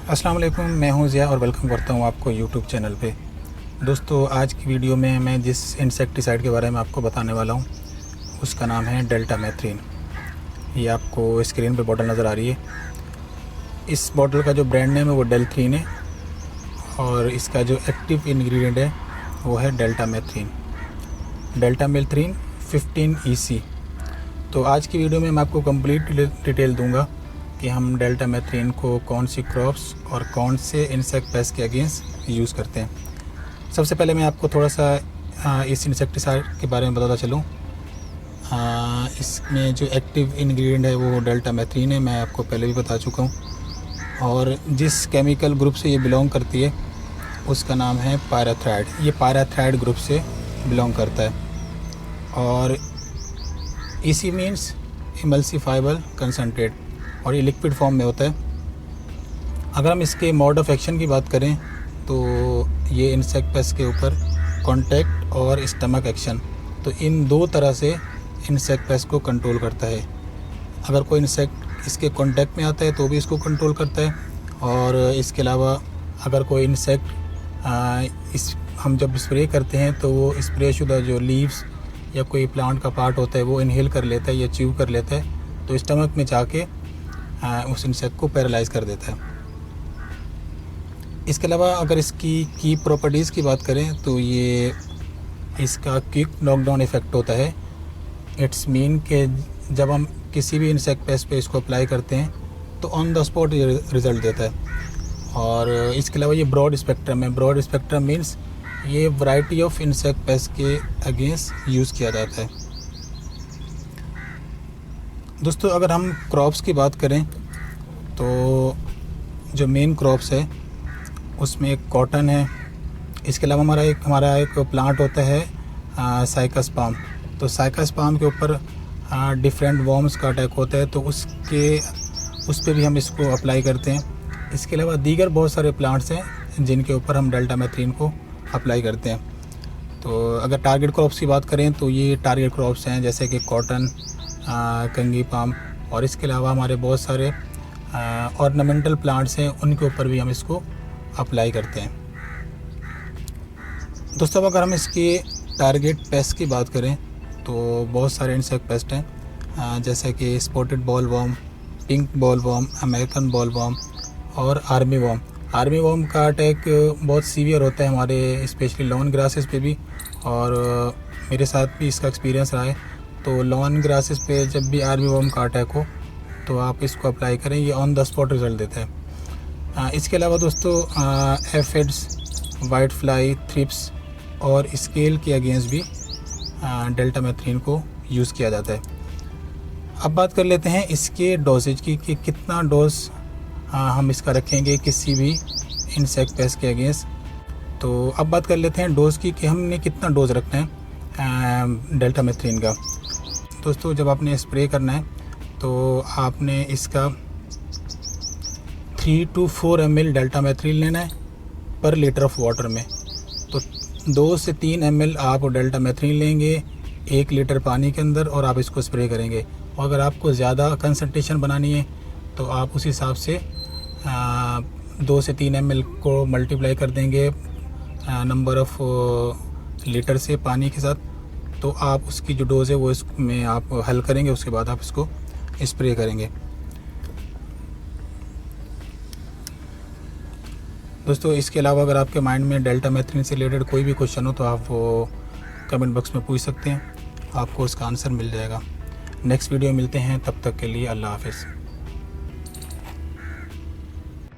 अस्सलाम वालेकुम, मैं हूं ज़िया और वेलकम करता हूं आपको यूट्यूब चैनल पे। दोस्तों, आज की वीडियो में मैं जिस इंसेक्टिसाइड के बारे में आपको बताने वाला हूं उसका नाम है डेल्टामेथ्रिन। ये आपको स्क्रीन पे बॉटल नज़र आ रही है। इस बॉटल का जो ब्रांड नेम है वो डेल्थ्रीन है और इसका जो एक्टिव इंग्रेडिएंट है वो है डेल्टामेथ्रिन 15EC। तो आज की वीडियो में मैं आपको कंप्लीट डिटेल दूंगा कि हम डेल्टामेथ्रिन को कौन सी क्रॉप्स और कौन से इंसेक्ट पेस्ट के अगेंस्ट यूज़ करते हैं। सबसे पहले मैं आपको थोड़ा सा इस इंसेक्टिसाइड के बारे में बताता चलूँ। इसमें जो एक्टिव इंग्रेडिएंट है वो डेल्टामेथ्रिन है, मैं आपको पहले भी बता चुका हूँ। और जिस केमिकल ग्रुप से ये बिलोंग करती है उसका नाम है पायराथ्राइड। ये पायराथ्राइड ग्रुप से बिलोंग करता है और EC मीन्स इमल्सिफाइबल कंसनट्रेट और ये लिक्विड फॉर्म में होता है। अगर हम इसके मोड ऑफ एक्शन की बात करें तो ये इंसेक्ट पेस्ट के ऊपर कांटेक्ट और स्टमक एक्शन, तो इन दो तरह से इंसेक्ट पेस्ट को कंट्रोल करता है। अगर कोई इंसेक्ट इसके कांटेक्ट में आता है तो भी इसको कंट्रोल करता है, और इसके अलावा अगर कोई इंसेक्ट हम जब स्प्रे करते हैं तो वो स्प्रे शुदा जो लीव्स या कोई प्लांट का पार्ट होता है वो इनहेल कर लेता है या च्यू कर लेता है, तो स्टमक में जाके उस इंसेक्ट को पैरालाइज कर देता है। इसके अलावा अगर इसकी की प्रॉपर्टीज़ की बात करें तो ये इसका क्विक नॉकडाउन इफ़ेक्ट होता है। इट्स मीन कि जब हम किसी भी इंसेक्ट पेस्ट पे इसको अप्लाई करते हैं तो ऑन द स्पॉट रिज़ल्ट देता है। और इसके अलावा ये ब्रॉड स्पेक्ट्रम है। ब्रॉड स्पेक्ट्रम मीन्स ये वैरायटी ऑफ इंसेक्ट पेस्ट के अगेंस्ट यूज़ किया जाता है। दोस्तों, अगर हम क्रॉप्स की बात करें तो जो मेन क्रॉप्स है उसमें एक कॉटन है। इसके अलावा हमारा एक प्लांट होता है साइकस पाम। तो साइकस पाम के ऊपर डिफरेंट वॉर्म्स का अटैक होता है, तो उस पर भी हम इसको अप्लाई करते हैं। इसके अलावा दीगर बहुत सारे प्लांट्स हैं जिनके ऊपर हम डेल्टामेथ्रिन को अप्लाई करते हैं। तो अगर टारगेट क्रॉप्स की बात करें तो ये टारगेट क्रॉप्स हैं जैसे कि कॉटन, कंगी पाम, और इसके अलावा हमारे बहुत सारे ऑर्नामेंटल प्लांट्स हैं, उनके ऊपर भी हम इसको अप्लाई करते हैं। दोस्तों, अगर हम इसके टारगेट पेस्ट की बात करें तो बहुत सारे इंसेक्ट पेस्ट हैं जैसे कि spotted ball worm, pink ball worm, American ball worm और आर्मी वर्म। आर्मी वर्म का अटैक बहुत सीवियर होता है हमारे स्पेशली लॉन ग्रासेस पे भी, और मेरे साथ भी इसका एक्सपीरियंस रहा है। तो लॉन ग्रासेस पे जब भी आर्मी वर्म का अटैक हो तो आप इसको अप्लाई करें, ये ऑन द स्पॉट रिज़ल्ट देता है। इसके अलावा दोस्तों एफिड्स, वाइट फ्लाई, थ्रिप्स और स्केल के अगेंस्ट भी डेल्टामेथ्रिन को यूज़ किया जाता है। अब बात कर लेते हैं इसके डोजेज की कि कितना डोज हम इसका रखेंगे किसी भी इंसेक्ट पेस्ट के अगेंस्ट। तो अब बात कर लेते हैं डोज की कि हमने कितना डोज रखना है डेल्टामेथ्रिन का। दोस्तों, जब आपने स्प्रे करना है तो आपने इसका 3 to 4 ml डेल्टामेथ्रिन लेना है पर लीटर ऑफ वाटर में। तो 2 से 3 ml आप डेल्टामेथ्रिन लेंगे 1 लीटर पानी के अंदर और आप इसको स्प्रे करेंगे। और अगर आपको ज़्यादा कंसंट्रेशन बनानी है तो आप उस हिसाब से 2 से 3 ml को मल्टीप्लाई कर देंगे नंबर ऑफ़ लीटर से पानी के साथ, तो आप उसकी जो डोज़ है वो इसमें आप हल करेंगे, उसके बाद आप इसको स्प्रे करेंगे। दोस्तों, इसके अलावा अगर आपके माइंड में डेल्टामेथ्रिन से रिलेटेड कोई भी क्वेश्चन हो तो आप वो कमेंट बॉक्स में पूछ सकते हैं, आपको उसका आंसर मिल जाएगा। नेक्स्ट वीडियो मिलते हैं, तब तक के लिए अल्लाह हाफ़िज़।